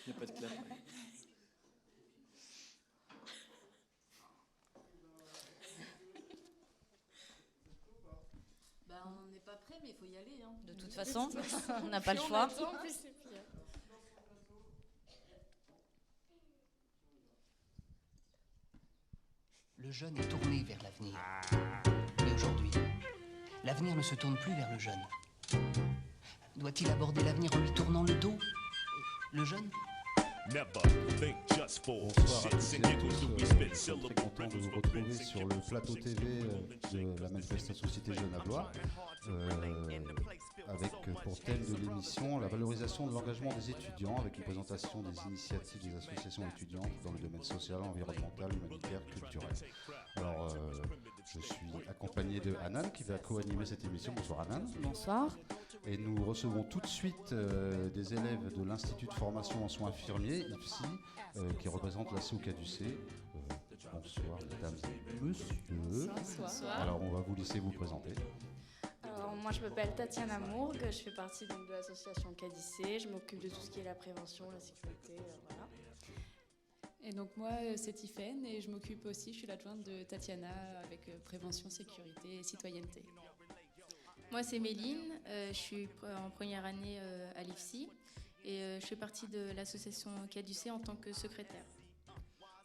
Il n'y a pas de clap. On n'est pas prêt, mais il faut y aller. De toute façon, on n'a pas le choix. Le jeune est tourné vers l'avenir. Mais aujourd'hui, l'avenir ne se tourne plus vers le jeune. Doit-il aborder l'avenir en lui tournant le dos? Le jeune? Bonsoir à toutes et à tous, nous sommes très contents de vous retrouver sur le plateau TV de la manifestation Cité Jeune à Blois, avec pour thème de l'émission la valorisation de l'engagement des étudiants, avec une présentation des initiatives des associations étudiantes dans le domaine social, environnemental, humanitaire, culturel. Alors, je suis accompagné de Hanan qui va co-animer cette émission. Bonsoir Hanan. Bonsoir. Et nous recevons tout de suite des élèves de l'Institut de formation en soins infirmiers, IFSI, qui représente la COCADUC. Bonsoir mesdames et messieurs. Bonsoir. Alors on va vous laisser vous présenter. Alors, moi je m'appelle Tatiana Mourgue, je fais partie donc, de l'association CADIC, je m'occupe de tout ce qui est la prévention, la sécurité, voilà. Et donc moi c'est Tiffaine et je m'occupe aussi, je suis l'adjointe de Tatiana avec prévention, sécurité et citoyenneté. Moi c'est Méline, je suis en première année à l'IFSI et je fais partie de l'association CADUC en tant que secrétaire.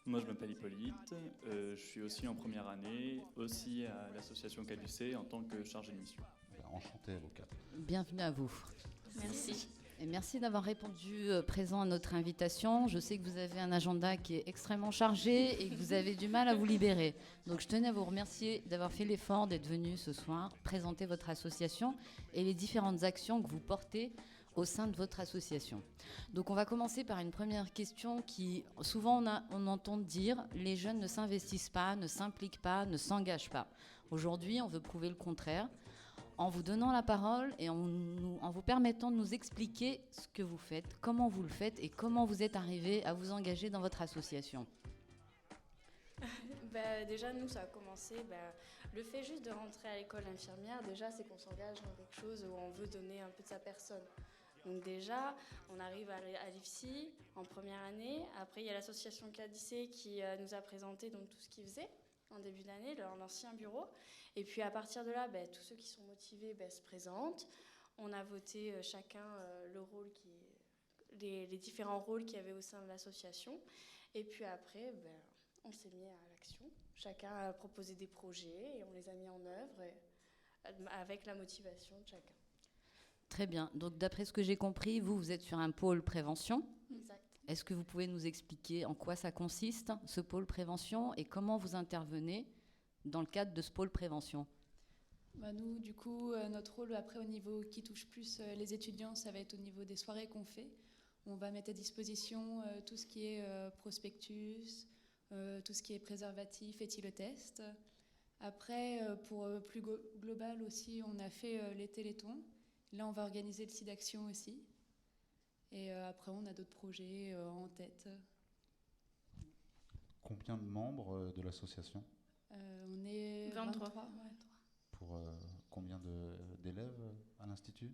Moi, je m'appelle Hippolyte, je suis aussi en première année, aussi à l'association CADUC en tant que chargé de mission. Enchanté, avocat. Bienvenue à vous. Merci. Et merci d'avoir répondu présent à notre invitation. Je sais que vous avez un agenda qui est extrêmement chargé et que vous avez du mal à vous libérer. Donc je tenais à vous remercier d'avoir fait l'effort d'être venu ce soir présenter votre association et les différentes actions que vous portez au sein de votre association. Donc on va commencer par une première question qui, souvent on entend dire, les jeunes ne s'investissent pas, ne s'impliquent pas, ne s'engagent pas. Aujourd'hui, on veut prouver le contraire en vous donnant la parole et en vous permettant de nous expliquer ce que vous faites, comment vous le faites et comment vous êtes arrivé à vous engager dans votre association. Déjà, nous, ça a commencé, le fait juste de rentrer à l'école infirmière, déjà, c'est qu'on s'engage dans quelque chose où on veut donner un peu de sa personne. Donc déjà, on arrive à l'IFSI en première année. Après, il y a l'association CADIC qui nous a présenté donc, tout ce qu'ils faisaient en début d'année, leur ancien bureau. Et puis à partir de là, tous ceux qui sont motivés se présentent. On a voté chacun le rôle les différents rôles qu'il y avait au sein de l'association. Et puis après, on s'est mis à l'action. Chacun a proposé des projets et on les a mis en œuvre avec la motivation de chacun. Très bien. Donc, d'après ce que j'ai compris, vous êtes sur un pôle prévention. Exact. Est-ce que vous pouvez nous expliquer en quoi ça consiste, ce pôle prévention, et comment vous intervenez dans le cadre de ce pôle prévention ? Nous, du coup, notre rôle après au niveau qui touche plus les étudiants, ça va être au niveau des soirées qu'on fait. On va mettre à disposition tout ce qui est prospectus, tout ce qui est préservatif, éthylotest. Après, pour plus global aussi, on a fait les télétons. Là, on va organiser le SIDAction aussi. Et après, on a d'autres projets en tête. Combien de membres de l'association ? On est 23. 23. Pour combien d'élèves à l'Institut ?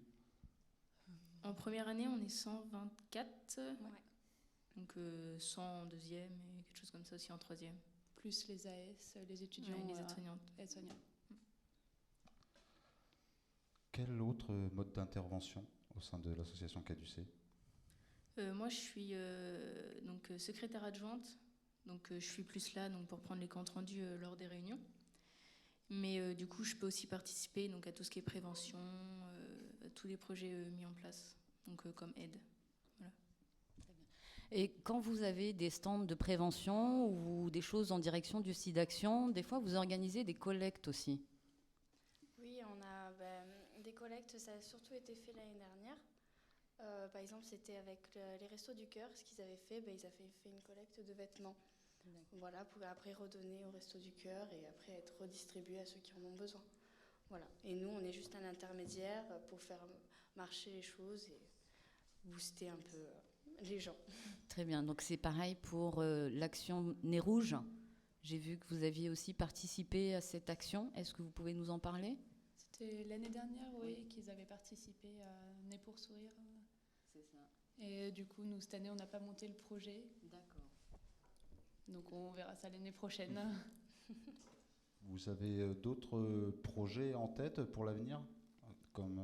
En première année, on est 124. Ouais. Donc 100 en deuxième et quelque chose comme ça aussi en troisième. Plus les AS, les étudiants Et les aides-soignantes. aides-soignants. Quel autre mode d'intervention au sein de l'association CADUC ? Moi, je suis donc secrétaire adjointe. Donc je suis plus là donc, pour prendre les comptes rendus lors des réunions. Mais du coup, je peux aussi participer donc, à tout ce qui est prévention, à tous les projets mis en place, donc comme aide. Voilà. Et quand vous avez des stands de prévention ou des choses en direction du SIDAction, des fois, vous organisez des collectes aussi. Oui, on a des collectes, ça a surtout été fait l'année dernière. Par exemple, c'était avec les Restos du Cœur, ce qu'ils avaient fait, ils avaient fait une collecte de vêtements. Voilà, pour après redonner aux Restos du Cœur et après être redistribué à ceux qui en ont besoin. Voilà. Et nous, on est juste un intermédiaire pour faire marcher les choses et booster un peu les gens. Très bien, donc c'est pareil pour l'action Nez Rouge. J'ai vu que vous aviez aussi participé à cette action. Est-ce que vous pouvez nous en parler ? C'était l'année dernière, oui, qu'ils avaient participé à Nez pour sourire. C'est ça. Et du coup, nous, cette année, on n'a pas monté le projet. D'accord. Donc on verra ça l'année prochaine. Vous avez d'autres projets en tête pour l'avenir, comme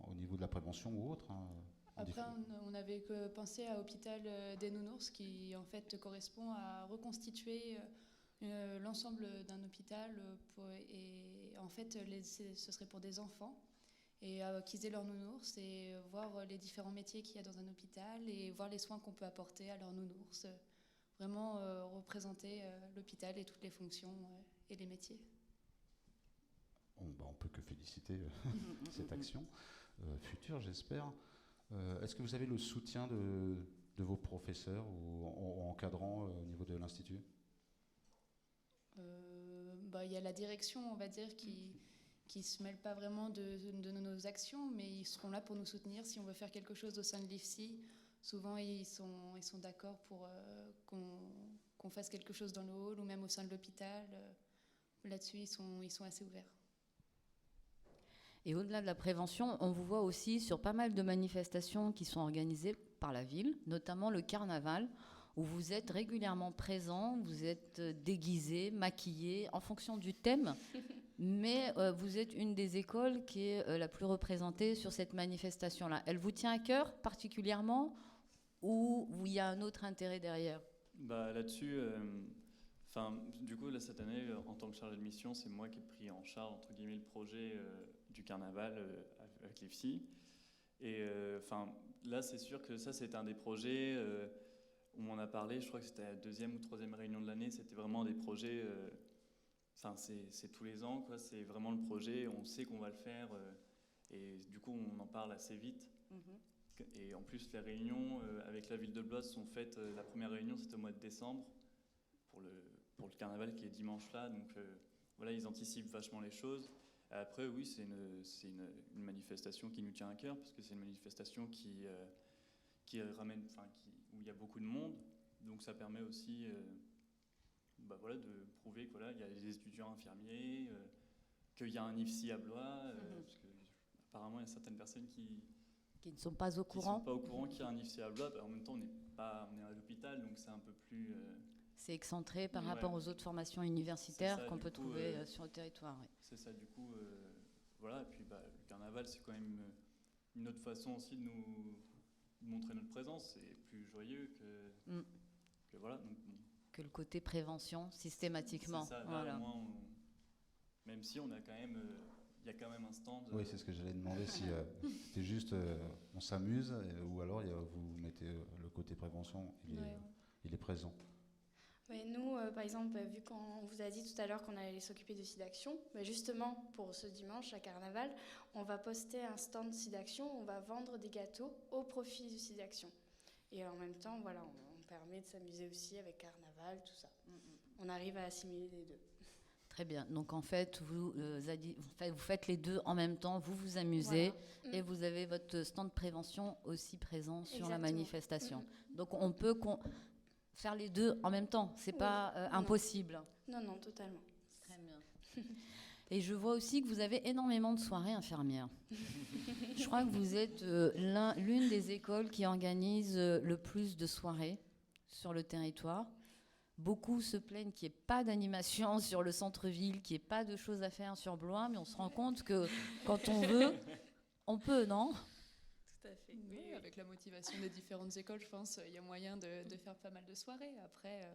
au niveau de la prévention ou autre, hein, Après, on avait pensé à Hôpital des Nounours, qui en fait correspond à reconstituer l'ensemble d'un hôpital. Et en fait, ce serait pour des enfants, et qu'ils aient leur nounours, et voir les différents métiers qu'il y a dans un hôpital, et voir les soins qu'on peut apporter à leur nounours. Vraiment représenter l'hôpital et toutes les fonctions et les métiers. On peut que féliciter cette action future, j'espère. Est-ce que vous avez le soutien de vos professeurs ou encadrants au niveau de l'Institut ? Il y a la direction, on va dire, qui ne se mêle pas vraiment de nos actions, mais ils seront là pour nous soutenir si on veut faire quelque chose au sein de l'IFSI. Souvent, ils sont d'accord pour qu'on fasse quelque chose dans le hall ou même au sein de l'hôpital. Là-dessus, ils sont assez ouverts. Et au-delà de la prévention, on vous voit aussi sur pas mal de manifestations qui sont organisées par la ville, notamment le carnaval, où vous êtes régulièrement présent, vous êtes déguisé, maquillé, en fonction du thème, mais vous êtes une des écoles qui est la plus représentée sur cette manifestation-là. Elle vous tient à cœur particulièrement, ou il y a un autre intérêt derrière ? Là-dessus, du coup, là, cette année, en tant que chargé de mission, c'est moi qui ai pris en charge, entre guillemets, le projet du carnaval avec l'IFSI. Et là, c'est sûr que ça, c'est un des projets où on a parlé, je crois que c'était la 2e ou 3e réunion de l'année, c'était vraiment des projets, c'est tous les ans, quoi, c'est vraiment le projet, on sait qu'on va le faire, et du coup, on en parle assez vite. Et en plus, les réunions avec la ville de Blois sont faites, la première réunion, c'était au mois de décembre, pour le carnaval qui est dimanche là, donc voilà, ils anticipent vachement les choses. Après, oui, c'est une manifestation qui nous tient à cœur, parce que c'est une manifestation qui ramène, où il y a beaucoup de monde, donc ça permet aussi de prouver qu'il y a des étudiants infirmiers, qu'il y a un IFSI à Blois, parce que apparemment il y a certaines personnes qui ne sont pas au courant. Qui sont pas au courant qu'il y a un IFSI à Blois. En même temps, on est à l'hôpital, donc c'est un peu plus... C'est excentré par rapport aux autres formations universitaires qu'on peut trouver sur le territoire. Oui. C'est ça, du coup, voilà. Et puis le carnaval, c'est quand même une autre façon aussi de nous montrer notre présence. C'est plus joyeux que voilà. Donc, bon. Que le côté prévention, systématiquement. C'est ça, voilà. Là, au moins, même si on a quand même... Il y a quand même un stand. Oui, c'est ce que j'allais demander, si c'était juste on s'amuse, ou alors vous mettez le côté prévention, il est présent. Oui, nous, par exemple, vu qu'on vous a dit tout à l'heure qu'on allait s'occuper de SIDAction, justement, pour ce dimanche à Carnaval, on va poster un stand SIDAction, on va vendre des gâteaux au profit du SIDAction. Et en même temps, voilà, on permet de s'amuser aussi avec Carnaval, tout ça. On arrive à assimiler les deux. Très bien. Donc, en fait, vous faites les deux en même temps, vous vous amusez, et vous avez votre stand de prévention aussi présent sur la manifestation. Donc, on peut faire les deux en même temps. C'est pas impossible. Non, totalement. Très bien. Et je vois aussi que vous avez énormément de soirées infirmières. Je crois que vous êtes l'une des écoles qui organise le plus de soirées sur le territoire. Beaucoup se plaignent qu'il n'y ait pas d'animation sur le centre-ville, qu'il n'y ait pas de choses à faire sur Blois, mais on se rend compte que quand on veut, on peut, non ? Tout à fait. Oui, avec la motivation des différentes écoles, je pense il y a moyen de faire pas mal de soirées. Après,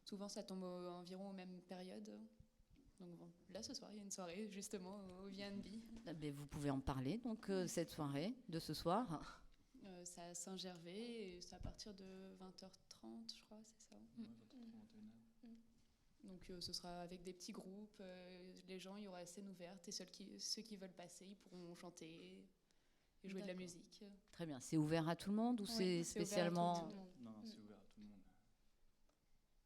souvent, ça tombe environ aux mêmes périodes. Donc bon, là, ce soir, il y a une soirée, justement, au VNB. Vous pouvez en parler, donc, cette soirée de ce soir. C'est à Saint-Gervais, et c'est à partir de 20h30, je crois, c'est ça. Donc ce sera avec des petits groupes, les gens, il y aura la scène ouverte, et ceux qui veulent passer, ils pourront chanter et jouer de la musique. Très bien. C'est ouvert à tout le monde ou c'est spécialement... Non, c'est ouvert à tout le monde.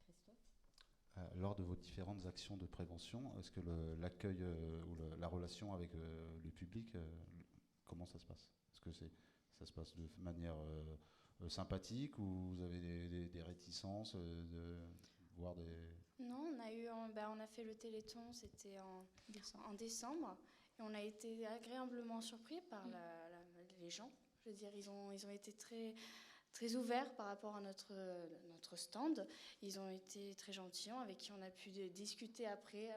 Christophe ? Lors de vos différentes actions de prévention, est-ce que l'accueil ou la relation avec le public, comment ça se passe ? Est-ce que ça se passe de manière sympathique, ou vous avez des réticences, voire des... Non, on a fait le Téléthon, c'était en décembre, et on a été agréablement surpris par les gens, Je veux dire, ils ont été très, très ouverts par rapport à notre stand. Ils ont été très gentils, avec qui on a pu discuter après.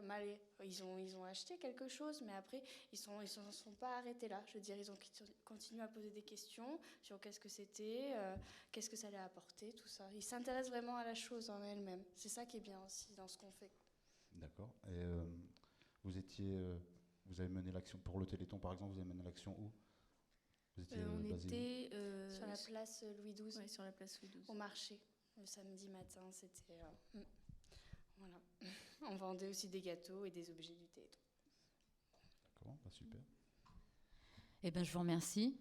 Ils ont acheté quelque chose, mais après, ils ne se sont pas arrêtés là. Je veux dire, ils ont continué à poser des questions sur qu'est-ce que c'était, qu'est-ce que ça allait apporter, tout ça. Ils s'intéressent vraiment à la chose en elle-même. C'est ça qui est bien aussi dans ce qu'on fait. D'accord. Et vous avez mené l'action pour le Téléthon, par exemple, vous avez mené l'action où? Vous étiez On basé était Sur la place Louis XII, ouais, sur la place Louis XII. au marché, le samedi matin. C'était... voilà. On vendait aussi des gâteaux et des objets du Téléthon. D'accord, super. Eh bien, je vous remercie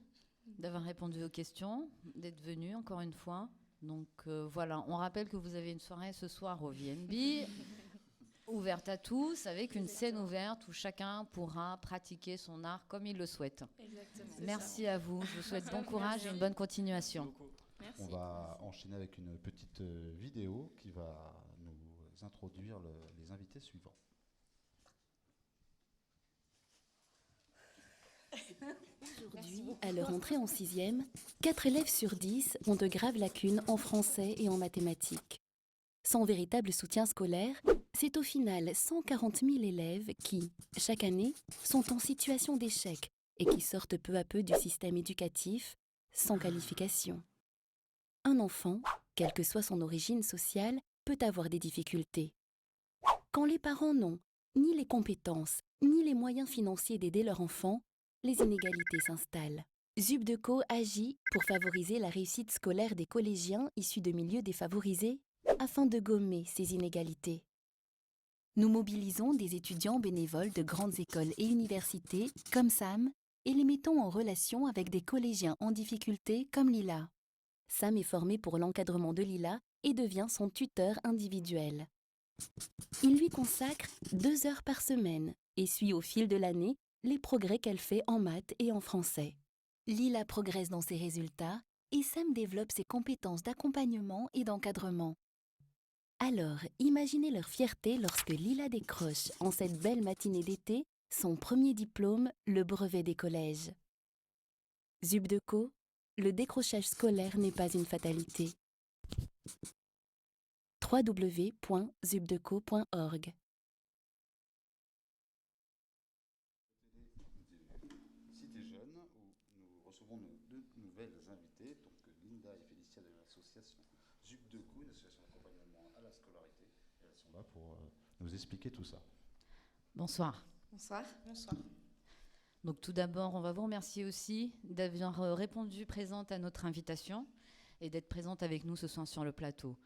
d'avoir répondu aux questions, d'être venu encore une fois. Donc voilà, on rappelle que vous avez une soirée ce soir au VNB, ouverte à tous, avec une scène ouverte où chacun pourra pratiquer son art comme il le souhaite. Exactement. Merci à vous, je vous souhaite bon courage et une bonne continuation. Merci. On va enchaîner avec une petite vidéo qui va nous introduire les invités suivants. Aujourd'hui, à leur entrée en 6e, 4 élèves sur 10 ont de graves lacunes en français et en mathématiques. Sans véritable soutien scolaire, c'est au final 140 000 élèves qui, chaque année, sont en situation d'échec et qui sortent peu à peu du système éducatif sans qualification. Un enfant, quelle que soit son origine sociale, peut avoir des difficultés. Quand les parents n'ont ni les compétences, ni les moyens financiers d'aider leur enfant, les inégalités s'installent. Zubdeco agit pour favoriser la réussite scolaire des collégiens issus de milieux défavorisés afin de gommer ces inégalités. Nous mobilisons des étudiants bénévoles de grandes écoles et universités comme Sam et les mettons en relation avec des collégiens en difficulté comme Lila. Sam est formé pour l'encadrement de Lila et devient son tuteur individuel. Il lui consacre 2 heures par semaine et suit au fil de l'année les progrès qu'elle fait en maths et en français. Lila progresse dans ses résultats et Sam développe ses compétences d'accompagnement et d'encadrement. Alors, imaginez leur fierté lorsque Lila décroche, en cette belle matinée d'été, son premier diplôme, le brevet des collèges. Zubdeco, le décrochage scolaire n'est pas une fatalité. www.zubdeco.org. Cité Jeune, où nous recevons nos 2 nouvelles invitées, donc Linda et Félicia de l'association Zubdeco, une association d'accompagnement à la scolarité. Et elles sont là pour nous expliquer tout ça. Bonsoir. Bonsoir. Bonsoir. Donc tout d'abord, on va vous remercier aussi d'avoir répondu présente à notre invitation et d'être présente avec nous ce soir sur le plateau.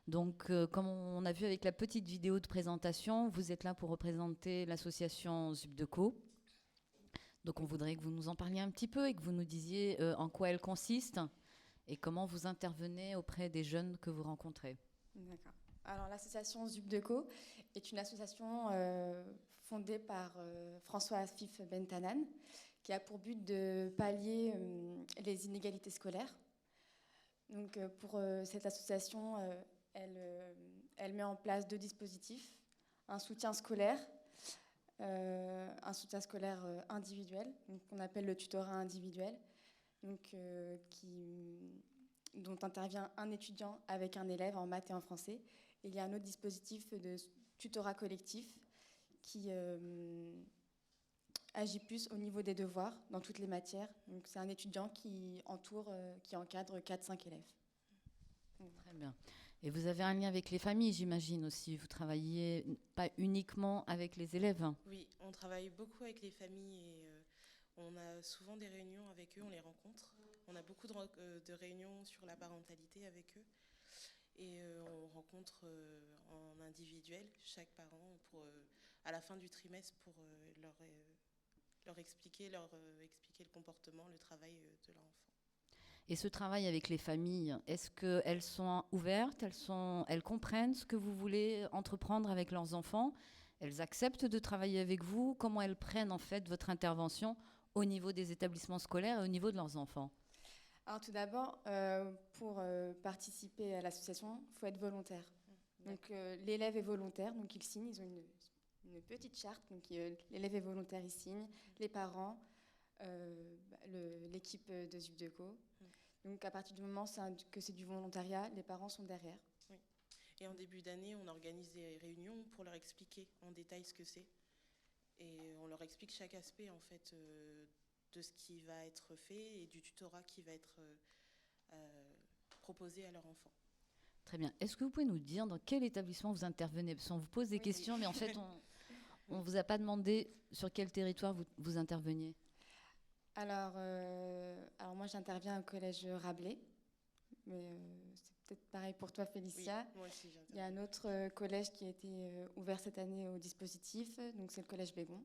Donc, comme on a vu avec la petite vidéo de présentation, vous êtes là pour représenter l'association Zubdeco. Donc, on voudrait que vous nous en parliez un petit peu et que vous nous disiez en quoi elle consiste et comment vous intervenez auprès des jeunes que vous rencontrez. D'accord. Alors, l'association Zubdeco est une association fondée par François Afif Bentanan, qui a pour but de pallier les inégalités scolaires. Donc, pour cette association, elle met en place 2 dispositifs, un soutien scolaire individuel, donc qu'on appelle le tutorat individuel, donc, dont intervient un étudiant avec un élève en maths et en français. Et il y a un autre dispositif de tutorat collectif qui agit plus au niveau des devoirs dans toutes les matières. Donc, c'est un étudiant qui encadre 4-5 élèves. Très bien. Et vous avez un lien avec les familles, j'imagine aussi. Vous travaillez pas uniquement avec les élèves. Oui, on travaille beaucoup avec les familles et on a souvent des réunions avec eux, on les rencontre. On a beaucoup de réunions sur la parentalité avec eux. Et on rencontre en individuel chaque parent à la fin du trimestre pour leur expliquer le comportement, le travail de leur enfant. Et ce travail avec les familles, est-ce qu'elles sont ouvertes, elles comprennent ce que vous voulez entreprendre avec leurs enfants? Elles acceptent de travailler avec vous? Comment elles prennent en fait votre intervention au niveau des établissements scolaires et au niveau de leurs enfants? Alors tout d'abord, pour participer à l'association, il faut être volontaire. Donc l'élève est volontaire, donc il signe, ils ont une petite charte, donc l'élève est volontaire, il signe, les parents, l'équipe de ZUPDECO. Donc à partir du moment que c'est du volontariat, les parents sont derrière. Oui. Et en début d'année, on organise des réunions pour leur expliquer en détail ce que c'est. Et on leur explique chaque aspect en fait de ce qui va être fait et du tutorat qui va être proposé à leur enfant. Très bien. Est-ce que vous pouvez nous dire dans quel établissement vous intervenez? Parce qu'on vous pose des questions, mais en fait, on ne vous a pas demandé sur quel territoire vous interveniez. Alors moi, j'interviens au collège Rabelais, mais c'est peut-être pareil pour toi, Félicia. Oui, moi aussi, j'interviens. Il y a un autre collège qui a été ouvert cette année au dispositif, donc c'est le collège Bégon.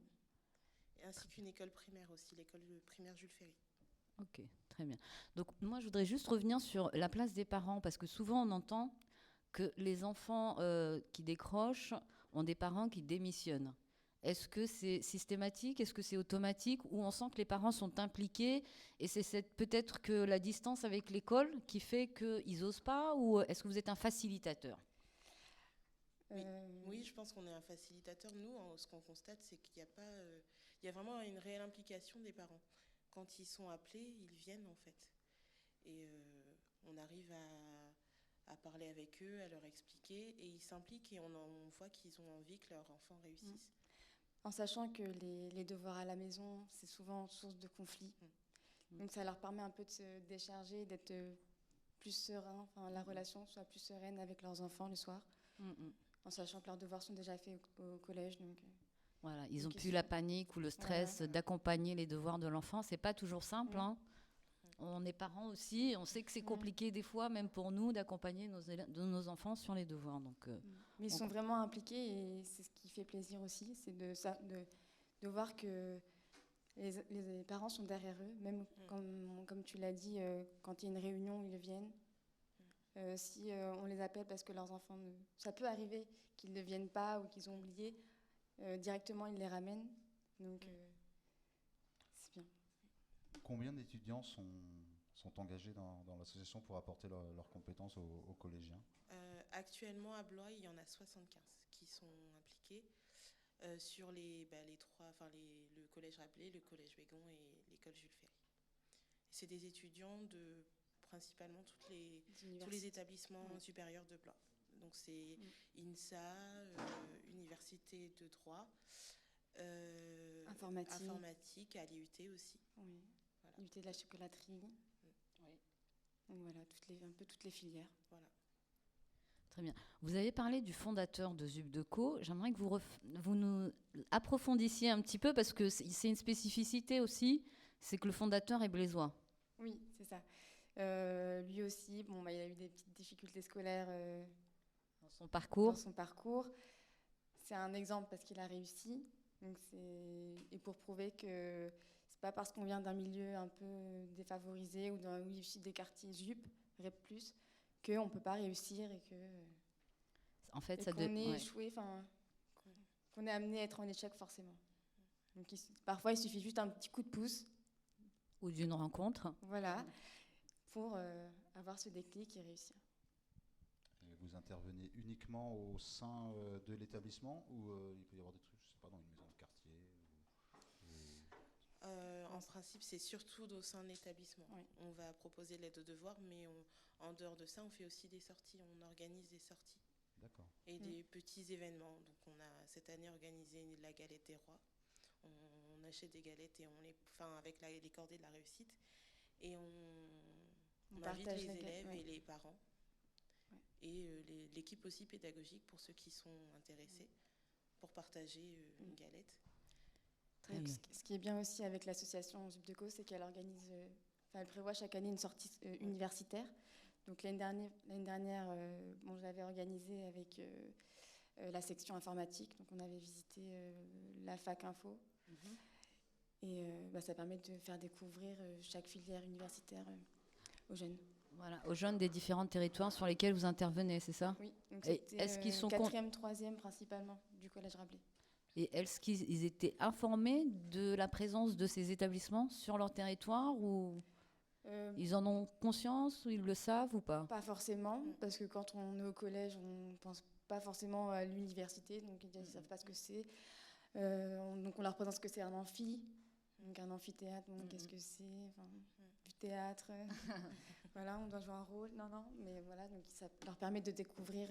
Ainsi qu'une école primaire aussi, l'école primaire Jules Ferry. Ok, très bien. Donc moi, je voudrais juste revenir sur la place des parents, parce que souvent on entend que les enfants qui décrochent ont des parents qui démissionnent. Est-ce que c'est systématique? Est-ce que c'est automatique? Ou on sent que les parents sont impliqués et c'est peut-être que la distance avec l'école qui fait qu'ils n'osent pas? Ou est-ce que vous êtes un facilitateur? Oui, je pense qu'on est un facilitateur. Nous, ce qu'on constate, c'est qu'il n'y a pas... il y a vraiment une réelle implication des parents. Quand ils sont appelés, ils viennent en fait. Et on arrive à parler avec eux, à leur expliquer, et ils s'impliquent et on voit qu'ils ont envie que leur enfant réussisse. En sachant que les devoirs à la maison, c'est souvent source de conflits. Donc ça leur permet un peu de se décharger, d'être plus serein, enfin la relation soit plus sereine avec leurs enfants le soir, en sachant que leurs devoirs sont déjà faits au collège. Donc, voilà, ils n'ont plus la panique ou le stress d'accompagner les devoirs de l'enfant. C'est pas toujours simple, hein. On est parents aussi, on sait que c'est compliqué des fois, même pour nous, d'accompagner nos enfants sur les devoirs. Donc, mais ils sont vraiment impliqués et c'est ce qui fait plaisir aussi, c'est de voir que les parents sont derrière eux, même comme tu l'as dit, quand il y a une réunion, ils viennent. Si on les appelle parce que leurs enfants... Ça peut arriver qu'ils ne viennent pas ou qu'ils ont oublié, directement ils les ramènent. Donc c'est bien. Combien d'étudiants sont engagés dans l'association pour apporter leurs compétences aux collégiens? Actuellement, à Blois, il y en a 75 qui sont impliqués sur les trois, le collège Rabelais, le collège Bégon et l'école Jules Ferry. C'est des étudiants de principalement tous les établissements supérieurs de Blois. Donc c'est INSA, Université de droit, informatique, à l'IUT aussi. Oui. Voilà. l'IUT de la chocolaterie. Oui. Donc voilà, un peu toutes les filières. Voilà. Très bien. Vous avez parlé du fondateur de ZUPDECO. J'aimerais que vous nous approfondissiez un petit peu, parce que c'est une spécificité aussi, c'est que le fondateur est blésois. Oui, c'est ça. Lui aussi, il a eu des petites difficultés scolaires dans son parcours. C'est un exemple parce qu'il a réussi. Donc et pour prouver que c'est pas parce qu'on vient d'un milieu un peu défavorisé ou issu des quartiers ZUP, REP+, qu'on ne peut pas réussir et que en fait, qu'on est échoué, qu'on est amené à être en échec forcément. Donc parfois, il suffit juste un petit coup de pouce. Ou d'une rencontre. Voilà, pour avoir ce déclic et réussir. Et vous intervenez uniquement au sein de l'établissement ou il peut y avoir des trucs, je sais pas, dans une maison de quartier En principe, c'est surtout au sein de l'établissement. Oui. On va proposer l'aide aux devoirs, mais en dehors de ça, on fait aussi des sorties. On organise des sorties. D'accord. Et des petits événements. Donc, on a cette année organisé la galette des rois. On achète des galettes et avec les cordées de la réussite. Et on invite les élèves et les parents. Ouais. Et l'équipe aussi pédagogique pour ceux qui sont intéressés pour partager une galette. Ce qui est bien aussi avec l'association ZUPDECO, c'est qu'elle elle prévoit chaque année une sortie universitaire. Donc l'année dernière, je l'avais organisée avec la section informatique. Donc on avait visité la fac info. Et ça permet de faire découvrir chaque filière universitaire aux jeunes. Voilà, aux jeunes des différents territoires sur lesquels vous intervenez, c'est ça? Oui, donc est-ce qu'ils sont 4e, 3e principalement du collège Rabelais. Et est-ce qu'ils étaient informés de la présence de ces établissements sur leur territoire ou ils en ont conscience ou ils le savent ou pas? Pas forcément, parce que quand on est au collège, on ne pense pas forcément à l'université, donc ils ne savent pas ce que c'est. Donc on leur présente ce que c'est un amphi, Donc un amphithéâtre, bon, qu'est-ce que c'est, enfin, du théâtre, voilà, on doit jouer un rôle, non, mais voilà, donc ça leur permet de découvrir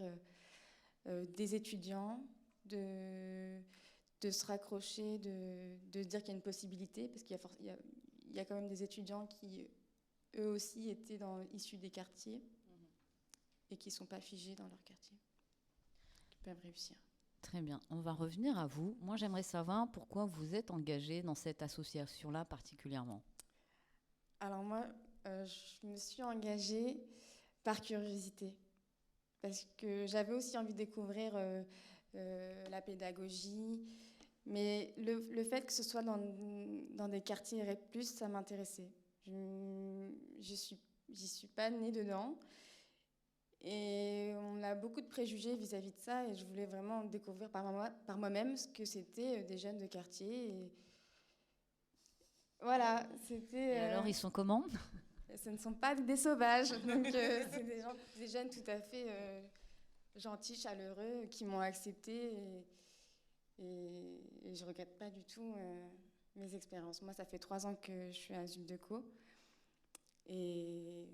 des étudiants, de se raccrocher, de se dire qu'il y a une possibilité, parce qu'il y a quand même des étudiants qui, eux aussi, étaient issus des quartiers et qui ne sont pas figés dans leur quartier, qui peuvent réussir. Très bien. On va revenir à vous. Moi, j'aimerais savoir pourquoi vous êtes engagée dans cette association-là particulièrement. Alors moi, je me suis engagée par curiosité, parce que j'avais aussi envie de découvrir la pédagogie, mais le fait que ce soit dans des quartiers REP+, ça m'intéressait. J'y suis pas née dedans. Et on a beaucoup de préjugés vis-à-vis de ça, et je voulais vraiment découvrir par moi-même ce que c'était des jeunes de quartier. Et voilà, c'était... Et alors, ils sont comment ? Ce ne sont pas des sauvages, donc c'est des jeunes tout à fait gentils, chaleureux, qui m'ont acceptée, et je ne regrette pas du tout mes expériences. Moi, ça fait 3 ans que je suis à ZUP de Co, et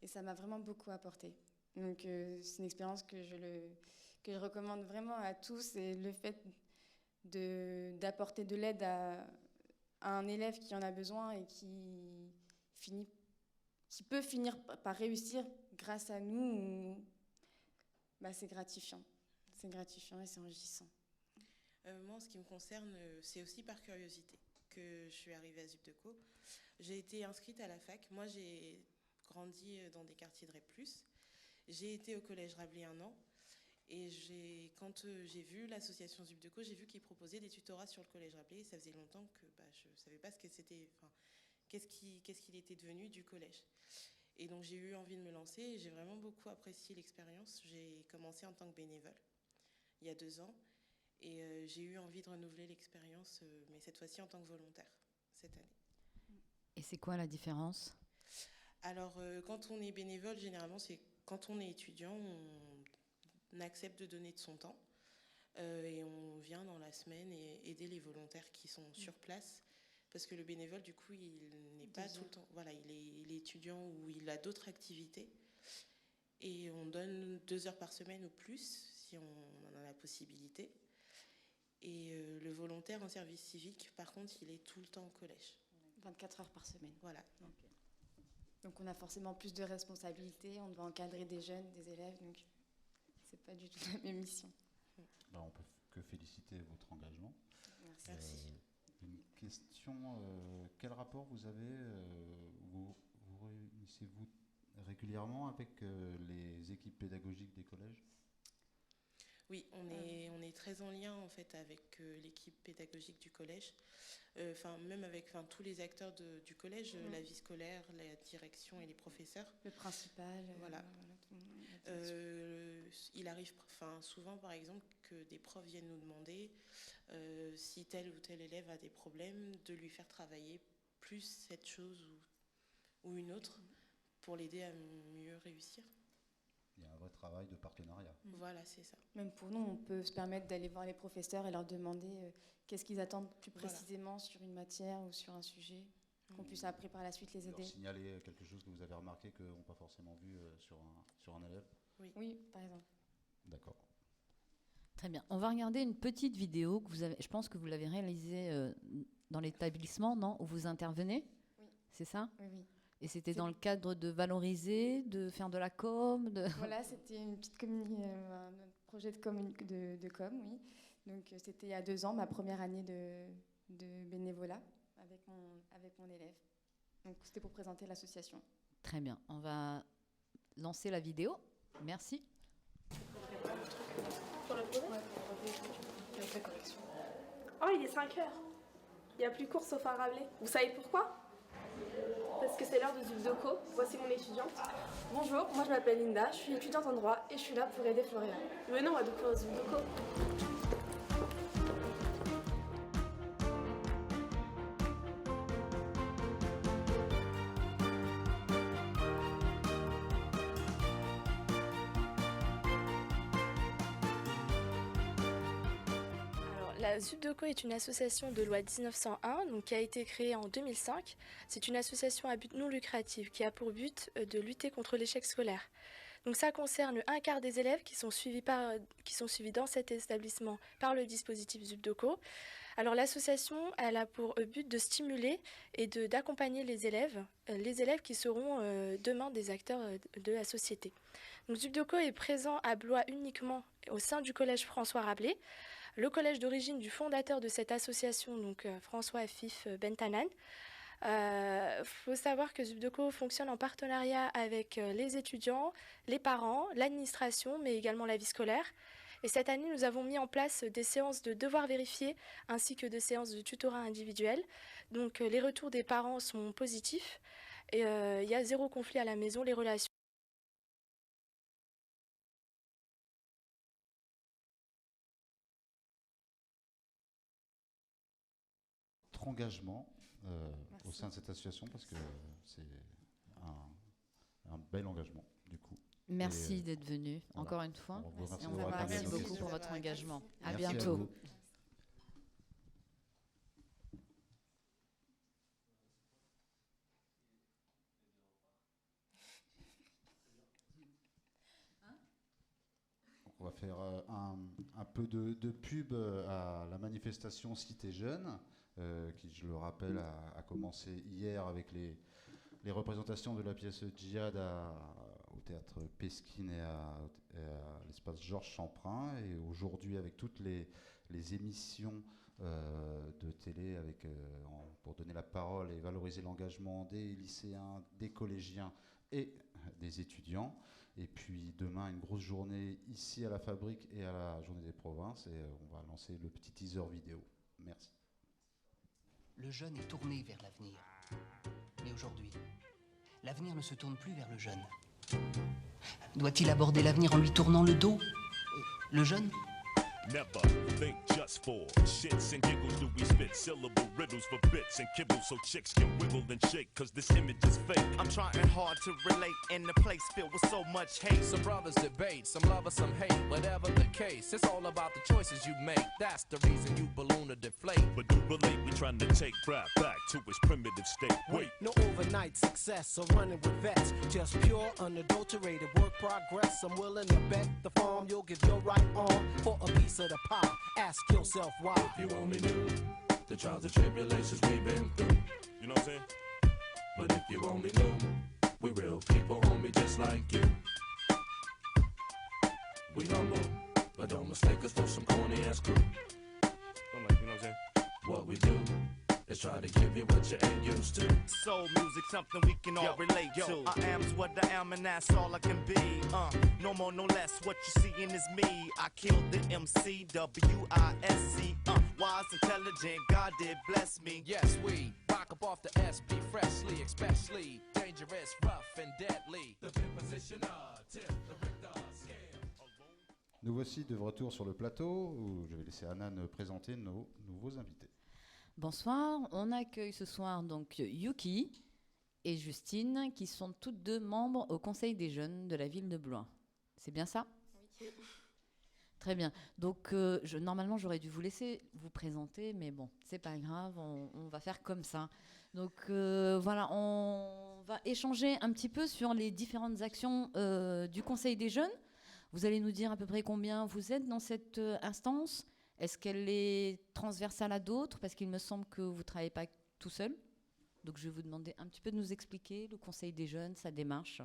ça m'a vraiment beaucoup apporté. Donc c'est une expérience que je recommande vraiment à tous, et le fait d'apporter de l'aide à un élève qui en a besoin et qui peut finir par réussir grâce à nous, c'est gratifiant. C'est gratifiant et c'est enrichissant. Moi, en ce qui me concerne, c'est aussi par curiosité que je suis arrivée à ZUP de Co. J'ai été inscrite à la fac. Moi, j'ai grandi dans des quartiers de REP+. J'ai été au collège Rabelais 1 an. Et quand j'ai vu l'association ZUP de Co, j'ai vu qu'ils proposaient des tutorats sur le collège Rabelais. Ça faisait longtemps que je ne savais pas ce que c'était, qu'est-ce qu'il était devenu du collège. Et donc j'ai eu envie de me lancer, et j'ai vraiment beaucoup apprécié l'expérience. J'ai commencé en tant que bénévole il y a 2 ans, et j'ai eu envie de renouveler l'expérience, mais cette fois-ci en tant que volontaire, cette année. Et c'est quoi la différence ? Alors, quand on est bénévole, généralement, c'est quand on est étudiant, on accepte de donner de son temps, et on vient dans la semaine et aider les volontaires qui sont sur place, parce que le bénévole, du coup, il n'est pas tout le temps... Voilà, il est étudiant ou il a d'autres activités, et on donne 2 heures par semaine ou plus, si on en a la possibilité. Et le volontaire en service civique, par contre, il est tout le temps au collège. 24 heures par semaine. Voilà. Donc on a forcément plus de responsabilités, on doit encadrer des jeunes, des élèves, donc c'est pas du tout la même mission. On peut que féliciter votre engagement. Merci. Une question, quel rapport vous avez, vous réunissez-vous régulièrement avec les équipes pédagogiques des collèges ? Oui, on est très en lien en fait avec l'équipe pédagogique du collège, même avec tous les acteurs du collège, la vie scolaire, la direction et les professeurs. Le principal. Voilà. Il arrive souvent par exemple que des profs viennent nous demander si tel ou tel élève a des problèmes, de lui faire travailler plus cette chose ou une autre pour l'aider à mieux réussir. Il y a un vrai travail de partenariat. Voilà, c'est ça. Même pour nous, on peut se permettre d'aller voir les professeurs et leur demander qu'est-ce qu'ils attendent plus précisément sur une matière ou sur un sujet, qu'on puisse après par la suite les aider. Leur signaler quelque chose que vous avez remarqué qu'ils n'ont pas forcément vu sur un élève ? Oui, par exemple. D'accord. Très bien. On va regarder une petite vidéo que vous avez. Je pense que vous l'avez réalisée dans l'établissement, non ? Où vous intervenez ? Oui. C'est ça ? Oui. Et c'était dans le cadre de valoriser, de faire de la com Voilà, c'était une petite un projet de com, oui. Donc c'était il y a 2 ans, ma première année de bénévolat avec mon élève. Donc c'était pour présenter l'association. Très bien. On va lancer la vidéo. Merci. Oh, il est 5 heures. Il n'y a plus cours sauf à Rabelais. Vous savez pourquoi ? Parce que c'est l'heure de ZUP de Co. Voici mon étudiante. Bonjour, moi je m'appelle Linda, je suis étudiante en droit et je suis là pour aider Florian. Venez, on va découvrir ZUP de Co. la ZUPDECO est une association de loi 1901 donc, qui a été créée en 2005. C'est une association à but non lucratif qui a pour but de lutter contre l'échec scolaire. Donc ça concerne un quart des élèves qui sont suivis dans cet établissement par le dispositif ZUPDECO. Alors l'association elle a pour but de stimuler et d'accompagner les élèves qui seront demain des acteurs de la société. Donc ZUPDECO est présent à Blois uniquement au sein du collège François Rabelais, le collège d'origine du fondateur de cette association, donc François Fif Bentanan. Faut savoir que ZUPDECO fonctionne en partenariat avec les étudiants, les parents, l'administration, mais également la vie scolaire. Et cette année, nous avons mis en place des séances de devoirs vérifiés ainsi que des séances de tutorat individuel. Donc les retours des parents sont positifs et il y a 0 conflit à la maison, les relations. Votre engagement au sein de cette association, parce que c'est un bel engagement du coup. Merci d'être venu encore une fois. Merci beaucoup pour votre engagement. À bientôt. On va faire un peu de pub à la manifestation Cité Jeune, qui, je le rappelle, a commencé hier avec les représentations de la pièce Djihad au théâtre Pesquine et à l'espace Georges Champrin, et aujourd'hui avec toutes les émissions de télé pour donner la parole et valoriser l'engagement des lycéens, des collégiens et des étudiants. Et puis demain, une grosse journée ici à la Fabrique et à la Journée des Provinces, et on va lancer le petit teaser vidéo. Merci. Le jeune est tourné vers l'avenir. Mais aujourd'hui, l'avenir ne se tourne plus vers le jeune. Doit-il aborder l'avenir en lui tournant le dos? Le jeune? Never think just for shits and giggles do we spit syllable riddles for bits and kibbles so chicks can wiggle and shake cause this image is fake. I'm trying hard to relate in a place filled with so much hate. Some brothers debate, some lovers, some hate. Whatever the case, it's all about the choices you make. That's the reason you balloon or deflate. But do relate, we trying to take rap back to its primitive state. Wait, no overnight success or running with vets. Just pure, unadulterated work progress. I'm willing to bet the farm you'll give your right arm for a piece of the pie. Ask yourself why. if you only knew the trials and tribulations we've been through. You know what I'm saying? But if you only knew, we real people, homie, just like you. We humble, but don't mistake us for some corny ass crew. Don't like, you know what I'm saying? What we do is try to give you what you ain't used to. Soul music, something we can all relate to. I am's what I am and that's all I can be. No more, no less, what you seeing is me. I killed the MC, W-I-S-C. Wise, intelligent, God did bless me. Yes, we rock up off the SB freshly, especially dangerous, rough and deadly. The pin positioner, tip the Richter scale. Nous voici de retour sur le plateau où je vais laisser Anan présenter nos nouveaux invités. Bonsoir, on accueille ce soir donc Yuki et Justine qui sont toutes deux membres au Conseil des jeunes de la ville de Blois. C'est bien ça ? Oui. Très bien. Donc normalement j'aurais dû vous laisser vous présenter, mais bon, c'est pas grave, on va faire comme ça. Donc voilà, on va échanger un petit peu sur les différentes actions du Conseil des jeunes. Vous allez nous dire à peu près combien vous êtes dans cette instance. Est-ce qu'elle est transversale à d'autres? Parce qu'il me semble que vous ne travaillez pas tout seul. Donc je vais vous demander un petit peu de nous expliquer le Conseil des jeunes, sa démarche.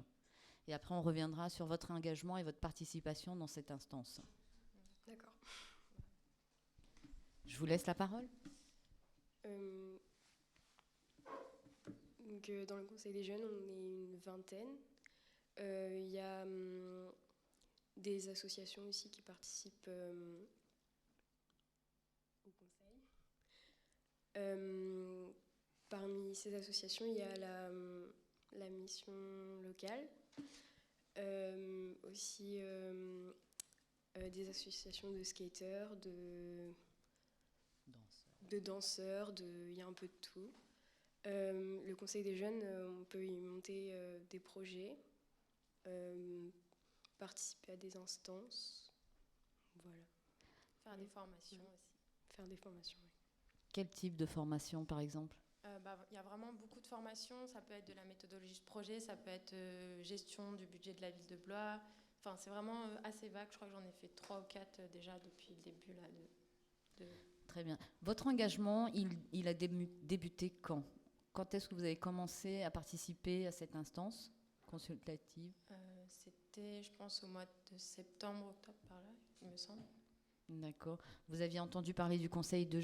Et après, on reviendra sur votre engagement et votre participation dans cette instance. D'accord. Je vous laisse la parole. Donc, dans le Conseil des jeunes, on est une vingtaine. Il y a des associations aussi qui participent au Conseil. Parmi ces associations, il y a la mission locale, aussi des associations de skateurs, de danseurs, il y a un peu de tout. Le Conseil des jeunes, on peut y monter des projets, participer à des instances, voilà. Faire des formations aussi. faire des formations. Oui. Quel type de formation, par exemple ? Il y a vraiment beaucoup de formations. Ça peut être de la méthodologie de projet, ça peut être gestion du budget de la ville de Blois. Enfin, c'est vraiment assez vague. Je crois que j'en ai fait 3 ou 4 déjà depuis le début là, Très bien. Votre engagement, il a débuté quand ? Quand est-ce que vous avez commencé à participer à cette instance consultative ? C'était, je pense, au mois de septembre, octobre, par là, il me semble. D'accord. Vous aviez entendu parler du conseil des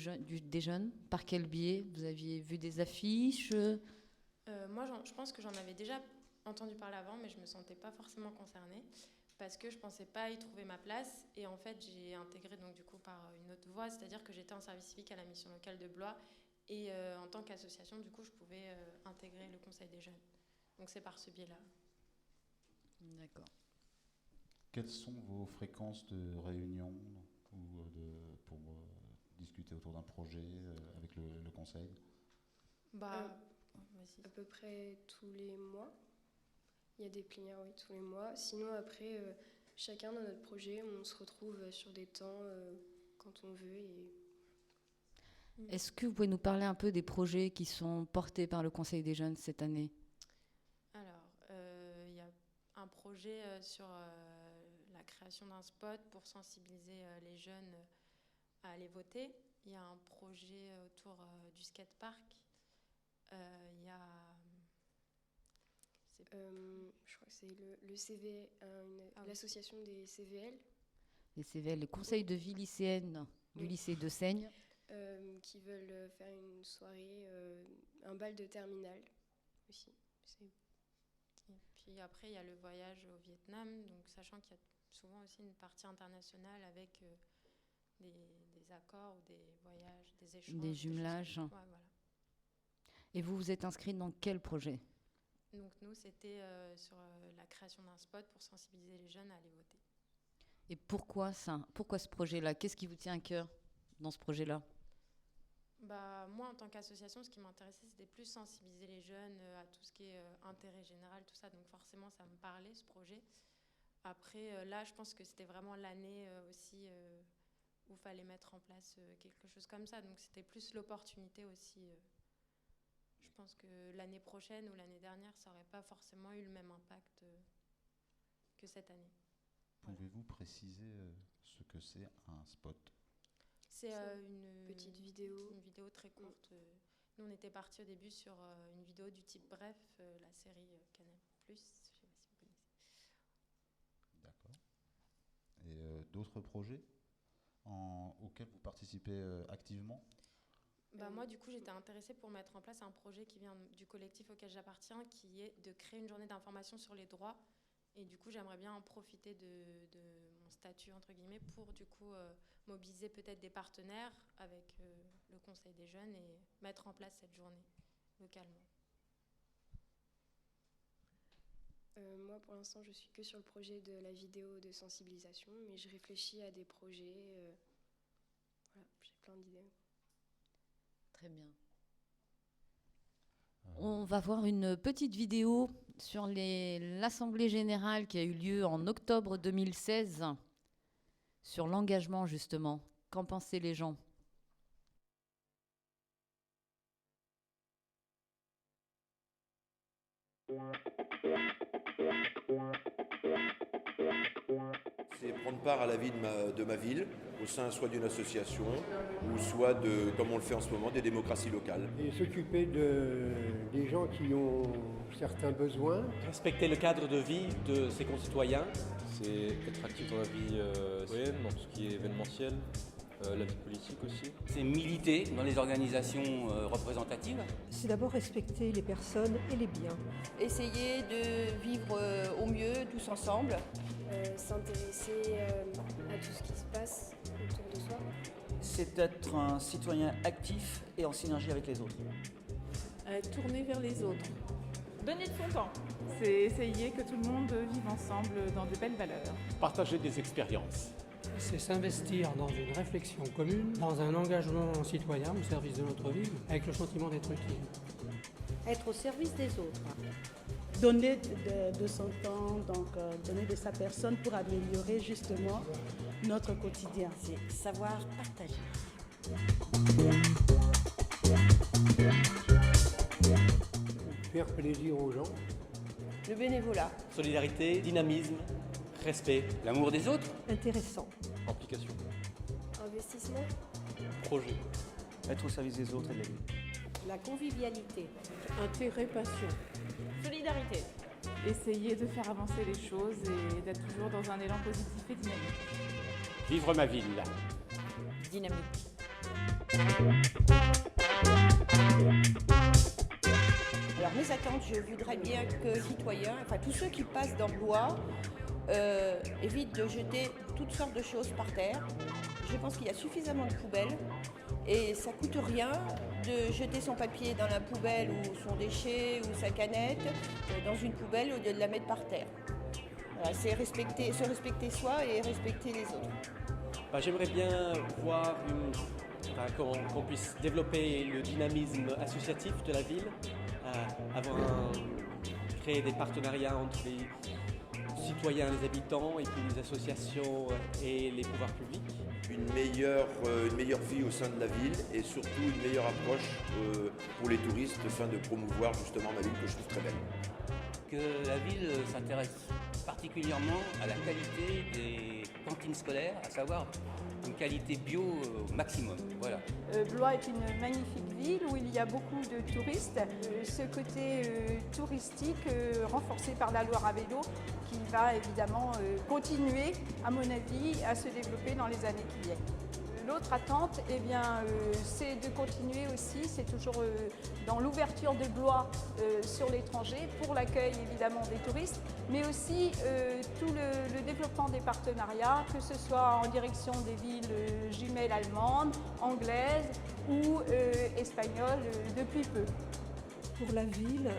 jeunes ? Par quel biais ? Vous aviez vu des affiches ? Moi, je pense que j'en avais déjà entendu parler avant, mais je ne me sentais pas forcément concernée parce que je ne pensais pas y trouver ma place. Et en fait, j'ai intégré donc, du coup, par une autre voie, c'est-à-dire que j'étais en service civique à la mission locale de Blois. Et en tant qu'association, du coup, je pouvais intégrer le conseil des jeunes. Donc c'est par ce biais-là. D'accord. Quelles sont vos fréquences de réunions ou pour discuter autour d'un projet avec le conseil ? À peu près tous les mois. Il y a des plénières, oui, tous les mois. Sinon, après, chacun dans notre projet, on se retrouve sur des temps quand on veut. Est-ce que vous pouvez nous parler un peu des projets qui sont portés par le Conseil des jeunes cette année ? Alors, il y a un projet sur la création d'un spot pour sensibiliser les jeunes à aller voter. Il y a un projet autour du skatepark. Il y a... je crois que c'est le CVL, l'association des CVL. Les CVL, les conseils de vie lycéenne du lycée de Seigne. Qui veulent faire une soirée, un bal de terminale aussi. Et puis après, il y a le voyage au Vietnam, donc sachant qu'il y a souvent aussi une partie internationale avec des accords ou des voyages, des échanges. Des jumelages. Ouais, voilà. Et vous êtes inscrite dans quel projet ? Donc nous, c'était sur la création d'un spot pour sensibiliser les jeunes à aller voter. Et pourquoi ça ? Pourquoi ce projet-là ? Qu'est-ce qui vous tient à cœur dans ce projet-là ? Moi, en tant qu'association, ce qui m'intéressait, c'était plus sensibiliser les jeunes à tout ce qui est intérêt général, tout ça. Donc forcément, ça me parlait, ce projet. Après, là, je pense que c'était vraiment l'année aussi où il fallait mettre en place quelque chose comme ça. Donc c'était plus l'opportunité aussi. Je pense que l'année prochaine ou l'année dernière, ça n'aurait pas forcément eu le même impact que cette année. Pouvez-vous préciser ce que c'est un spot ? C'est une petite vidéo. Une vidéo très courte. Nous, on était partis au début sur une vidéo du type Bref, la série Canal+. Je ne sais pas si vous connaissez. D'accord. Et d'autres projets auxquels vous participez activement ? Moi, du coup, j'étais intéressée pour mettre en place un projet qui vient du collectif auquel j'appartiens, qui est de créer une journée d'information sur les droits. Et du coup, j'aimerais bien en profiter de mon statut, entre guillemets, pour du coup mobiliser peut-être des partenaires avec le Conseil des jeunes et mettre en place cette journée localement. Moi, pour l'instant, je suis que sur le projet de la vidéo de sensibilisation, mais je réfléchis à des projets. Voilà, j'ai plein d'idées. Très bien. On va voir une petite vidéo sur l'Assemblée générale qui a eu lieu en octobre 2016 sur l'engagement, justement. Qu'en pensaient les gens ? C'est prendre part à la vie de ma ville, au sein soit d'une association, ou soit comme on le fait en ce moment, des démocraties locales. Et s'occuper des gens qui ont certains besoins. Respecter le cadre de vie de ses concitoyens. C'est être actif dans la vie citoyenne, dans tout ce qui est événementiel, la vie politique aussi. C'est militer dans les organisations représentatives. C'est d'abord respecter les personnes et les biens. Essayer de vivre au mieux tous ensemble. S'intéresser à tout ce qui se passe autour de soi. C'est être un citoyen actif et en synergie avec les autres. Tourner vers les autres. Donner de son temps. C'est essayer que tout le monde vive ensemble dans de belles valeurs. Partager des expériences. C'est s'investir dans une réflexion commune, dans un engagement citoyen au service de notre ville, avec le sentiment d'être utile. Être au service des autres. Donner de son temps, donc donner de sa personne pour améliorer justement notre quotidien. C'est savoir partager. Faire plaisir aux gens. Le bénévolat. Solidarité, dynamisme, respect, L'amour des autres. Intéressant. implication, Investissement. projet. Être au service des autres et de la vie. La convivialité. Intérêt, passion. Solidarité. Essayer de faire avancer les choses et d'être toujours dans un élan positif et dynamique. Vivre ma ville. Dynamique. Alors mes attentes, je voudrais bien que les citoyens, enfin tous ceux qui passent dans Blois, évitent de jeter toutes sortes de choses par terre. Je pense qu'il y a suffisamment de poubelles et ça coûte rien de jeter son papier dans la poubelle ou son déchet ou sa canette dans une poubelle au lieu de la mettre par terre. Voilà, c'est se respecter soi et respecter les autres. J'aimerais bien voir qu'on puisse développer le dynamisme associatif de la ville, créer des partenariats entre les citoyens, les habitants, et puis les associations et les pouvoirs publics. Une meilleure vie au sein de la ville et surtout une meilleure approche pour les touristes afin de promouvoir justement ma ville que je trouve très belle. Que la ville s'intéresse particulièrement à la qualité des cantines scolaires, à savoir une qualité bio au maximum. Voilà. Blois est une magnifique ville où il y a beaucoup de touristes. Ce côté touristique renforcé par la Loire à vélo qui va évidemment continuer, à mon avis, à se développer dans les années qui viennent. L'autre attente, c'est de continuer aussi, c'est toujours dans l'ouverture de Blois sur l'étranger, pour l'accueil évidemment des touristes, mais aussi tout le développement des partenariats, que ce soit en direction des villes jumelles allemandes, anglaises ou espagnoles depuis peu. Pour la ville,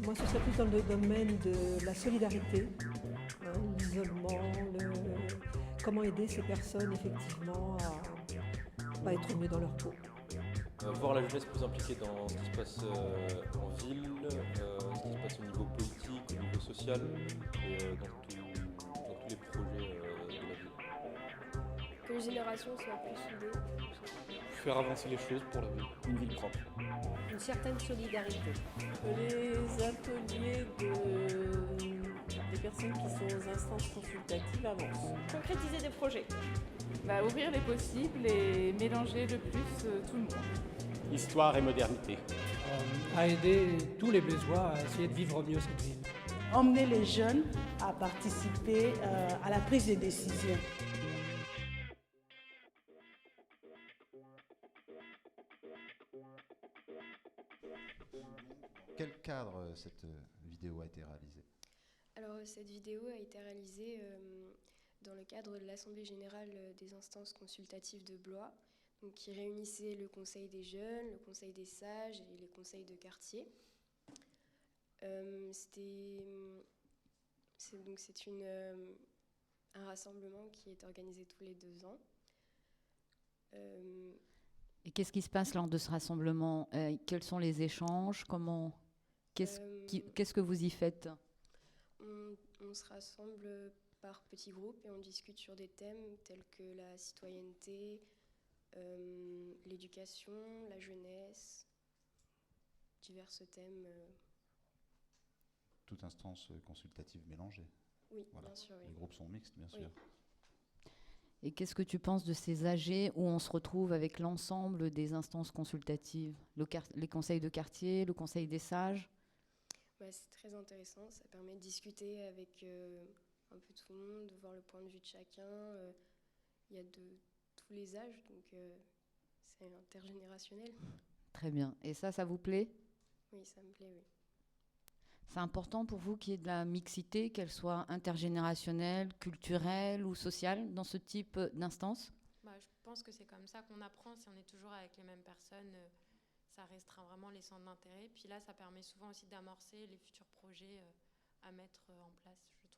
moi ce serait plus dans le domaine de la solidarité, l'isolement, comment aider ces personnes effectivement à être mieux dans leur peau. Voir la jeunesse plus impliquée dans ce qui se passe en ville, ce qui se passe au niveau politique, au niveau social et dans tous les projets de la ville. Que les générations soient plus soudées. Faire avancer les choses pour la ville. Une ville propre. Une certaine solidarité. Les ateliers des personnes qui sont aux instances consultatives avancent. Concrétiser des projets. Ouvrir les possibles et mélanger le plus tout le monde. Histoire et modernité. À aider tous les Blésois à essayer de vivre mieux cette ville. Emmener les jeunes à participer à la prise de décision. Quel cadre cette vidéo a été réalisée? Alors cette vidéo a été réalisée dans le cadre de l'Assemblée générale des instances consultatives de Blois, donc qui réunissait le Conseil des jeunes, le Conseil des sages et les conseils de quartier. C'est un rassemblement qui est organisé tous les 2 ans. Et qu'est-ce qui se passe lors de ce rassemblement? Quels sont les échanges? Qu'est-ce que vous y faites? On se rassemble par petits groupes et on discute sur des thèmes tels que la citoyenneté, l'éducation, la jeunesse, divers thèmes. Toute instance consultative mélangée. Oui, voilà. Bien sûr. Oui. Les groupes sont mixtes, bien sûr. Et qu'est-ce que tu penses de ces AG où on se retrouve avec l'ensemble des instances consultatives, les conseils de quartier, le conseil des sages? C'est très intéressant, ça permet de discuter avec un peu tout le monde, de voir le point de vue de chacun. Il y a de tous les âges, donc c'est intergénérationnel. Très bien. Et ça vous plaît? Oui, ça me plaît, oui. C'est important pour vous qu'il y ait de la mixité, qu'elle soit intergénérationnelle, culturelle ou sociale dans ce type d'instance? Je pense que c'est comme ça qu'on apprend. Si on est toujours avec les mêmes personnes, ça restreint vraiment les centres d'intérêt. Puis là, ça permet souvent aussi d'amorcer les futurs projets à mettre en place, je trouve.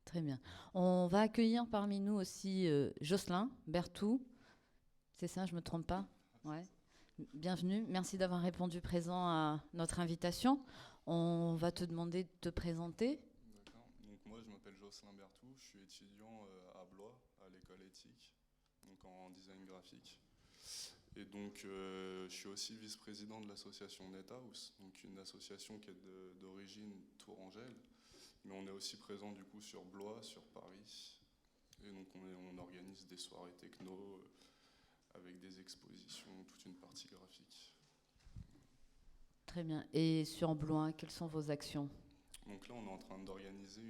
Très bien. On va accueillir parmi nous aussi Jocelyn Berthoud. C'est ça, je ne me trompe pas? Ouais. Bienvenue, merci d'avoir répondu présent à notre invitation. On va te demander de te présenter. D'accord. Donc moi je m'appelle Jocelyn Berthoud, je suis étudiant à Blois, à l'école éthique. donc en design graphique. Et donc, je suis aussi vice-président de l'association NetHouse, donc une association qui est d'origine Tourangelle, mais on est aussi présent du coup sur Blois, sur Paris, et donc on organise des soirées techno avec des expositions, toute une partie graphique. Très bien. Et sur Blois, quelles sont vos actions? Donc là, on est en train d'organiser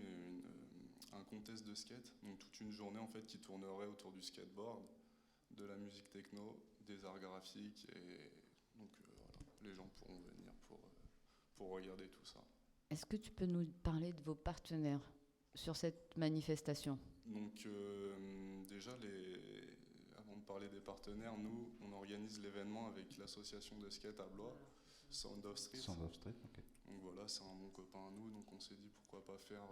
un contest de skate, donc toute une journée en fait qui tournerait autour du skateboard, de la musique techno, des arts graphiques, et donc voilà, les gens pourront venir pour regarder tout ça. Est-ce que tu peux nous parler de vos partenaires sur cette manifestation? Donc déjà, avant de parler des partenaires, nous, on organise l'événement avec l'association de skate à Blois, Sound of Street. Sound of Street, ok. Donc voilà, c'est un bon copain à nous, donc on s'est dit pourquoi pas faire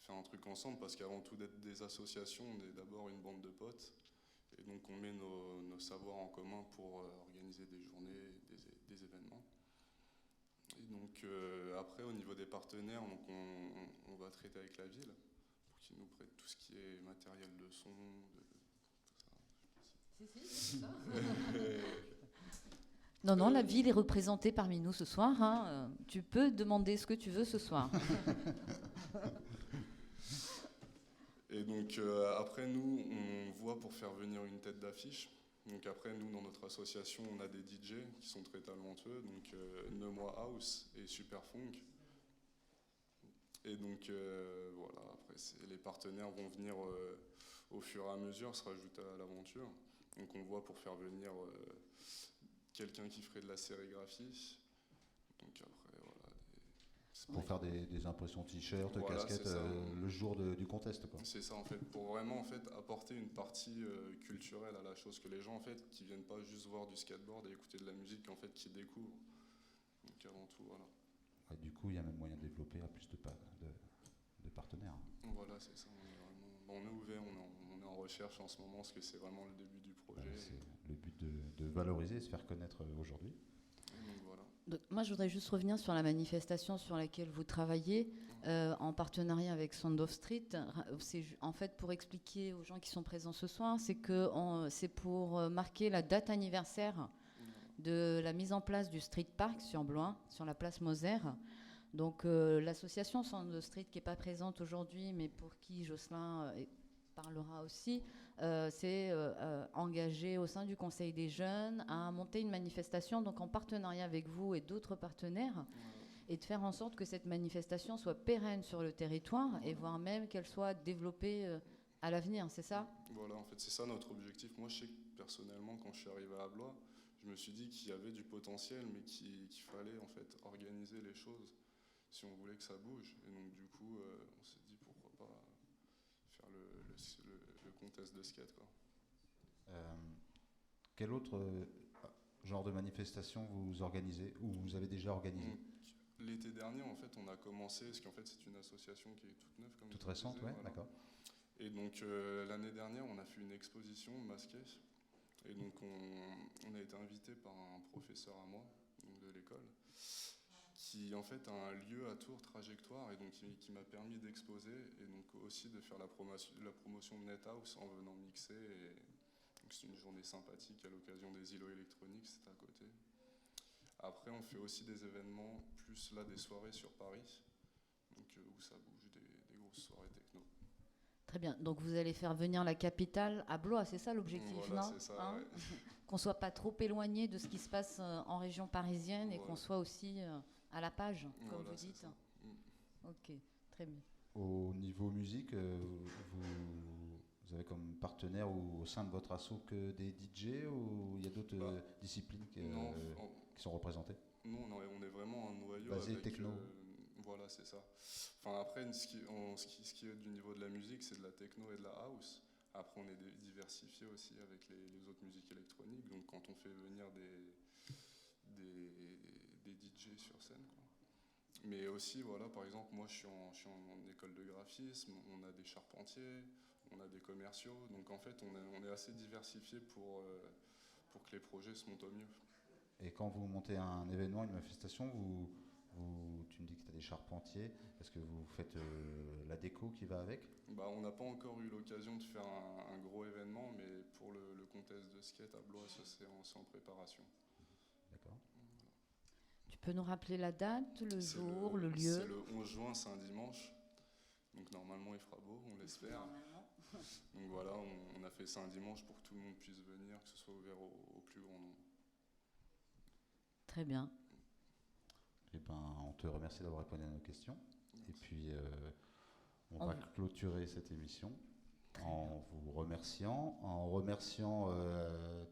un truc ensemble, parce qu'avant tout d'être des associations, on est d'abord une bande de potes, et donc on met nos savoirs en commun pour organiser des journées, des événements. Et donc après, au niveau des partenaires, donc on va traiter avec la ville pour qu'ils nous prêtent tout ce qui est matériel de son, tout ça. Si, c'est ça. Non, la ville est représentée parmi nous ce soir. Hein. Tu peux demander ce que tu veux ce soir. Et donc après, nous, on voit pour faire venir une tête d'affiche. Donc après, nous, dans notre association, on a des DJ qui sont très talentueux, donc Nemois House et Super Funk. Et donc voilà, après, les partenaires vont venir au fur et à mesure, se rajouter à l'aventure. Donc on voit pour faire venir quelqu'un qui ferait de la sérigraphie. Donc après, voilà. Pour faire des impressions t-shirts, voilà, casquettes, le jour du contest, quoi. C'est ça, en fait, pour vraiment en fait, apporter une partie culturelle à la chose, que les gens en fait, qui viennent pas juste voir du skateboard et écouter de la musique, en fait, qui découvrent. Donc avant tout, voilà. Ouais, du coup, il y a même moyen de développer à plus de partenaires. Voilà, c'est ça. On est ouvert, on est en recherche en ce moment, parce que c'est vraiment le début du projet. C'est le but de valoriser et se faire connaître aujourd'hui. Donc voilà. Donc, moi, je voudrais juste revenir sur la manifestation sur laquelle vous travaillez en partenariat avec Sound of Street. C'est en fait pour expliquer aux gens qui sont présents ce soir, c'est pour marquer la date anniversaire de la mise en place du Street Park sur Blois, sur la place Moser. Donc l'association Sound of Street qui n'est pas présente aujourd'hui, mais pour qui Jocelyn parlera aussi, c'est engagé au sein du Conseil des jeunes à monter une manifestation donc en partenariat avec vous et d'autres partenaires et de faire en sorte que cette manifestation soit pérenne sur le territoire et voire même qu'elle soit développée à l'avenir, c'est ça? Voilà, en fait, c'est ça notre objectif. Moi, je sais que personnellement, quand je suis arrivé à Blois, je me suis dit qu'il y avait du potentiel, mais qu'il fallait en fait organiser les choses si on voulait que ça bouge. Et donc, du coup, on s'est dit pourquoi pas faire le contest de skate, quoi. Quel autre genre de manifestation vous organisez ou vous avez déjà organisé? L'été dernier, en fait, on a commencé, parce qu'en fait, c'est une association qui est toute neuve, comme toute je récente, disais, ouais, voilà. D'accord. Et donc, l'année dernière, on a fait une exposition masquée. Et donc, on a été invité par un professeur à moi, donc de l'école, qui en fait a un lieu à Tours, Trajectoire, et donc qui m'a permis d'exposer et donc aussi de faire la promotion de NetHouse en venant mixer. Et donc c'est une journée sympathique à l'occasion des îlots électroniques, c'était à côté. Après, on fait aussi des événements, plus là des soirées sur Paris, donc où ça bouge, des grosses soirées techno. Très bien, donc vous allez faire venir la capitale à Blois, c'est ça l'objectif, voilà, non? C'est ça, ouais. Qu'on soit pas trop éloigné de ce qui se passe en région parisienne et qu'on soit aussi à la page, comme vous dites. Ok, très bien. Au niveau musique, vous avez comme partenaire au sein de votre asso que des DJ ou il y a d'autres disciplines qui sont représentées? Nous, on est vraiment un noyau basé avec, techno. Voilà, c'est ça. Enfin, après, ce qui est du niveau de la musique, c'est de la techno et de la house. Après, on est diversifié aussi avec les autres musiques électroniques. Donc, quand on fait venir des DJ sur scène, quoi. Mais aussi, voilà, par exemple, moi, je suis en école de graphisme. On a des charpentiers, on a des commerciaux. Donc, en fait, on est assez diversifié pour que les projets se montent au mieux. Et quand vous montez un événement, une manifestation, Tu me dis que tu as des charpentiers. Est-ce que vous faites la déco qui va avec? On n'a pas encore eu l'occasion de faire un gros événement, mais pour le contest de skate à Blois, c'est en préparation. D'accord. Tu peux nous rappeler la date, le jour, le lieu? C'est le 11 juin, c'est un dimanche. Donc normalement il fera beau, on l'espère. Donc voilà, on a fait ça un dimanche pour que tout le monde puisse venir, que ce soit ouvert au plus grand nombre. Très bien. Eh ben, on te remercie d'avoir répondu à nos questions. Et puis, on va clôturer cette émission en vous remerciant,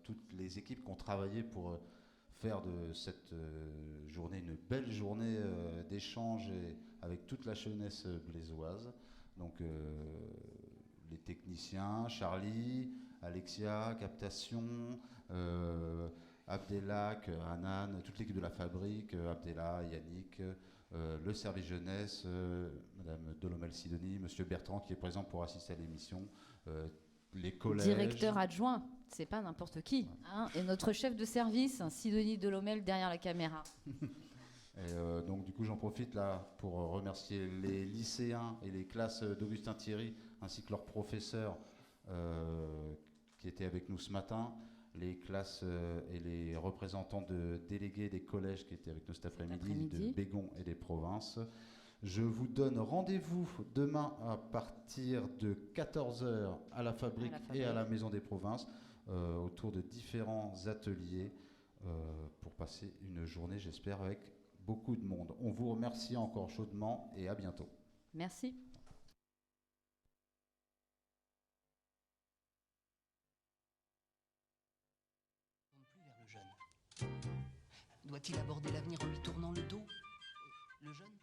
toutes les équipes qui ont travaillé pour faire de cette journée une belle journée d'échange avec toute la jeunesse blésoise. Donc, les techniciens, Charlie, Alexia, Captation, Abdelak, Hanan, toute l'équipe de la fabrique, Abdella, Yannick, le service jeunesse, Madame Dolomel-Sidonie, Monsieur Bertrand qui est présent pour assister à l'émission, les collèges. Directeur adjoint, c'est pas n'importe qui. Hein, et notre chef de service, Sidonie Delomel, derrière la caméra. Et donc du coup j'en profite là pour remercier les lycéens et les classes d'Augustin Thierry ainsi que leurs professeurs qui étaient avec nous ce matin, les classes et les représentants de délégués des collèges qui étaient avec nous cet après-midi, de Bégon et des provinces. Je vous donne rendez-vous demain à partir de 14h à la fabrique et à la Maison des Provinces autour de différents ateliers pour passer une journée, j'espère, avec beaucoup de monde. On vous remercie encore chaudement et à bientôt. Merci. Doit-il aborder l'avenir en lui tournant le dos? Le jeune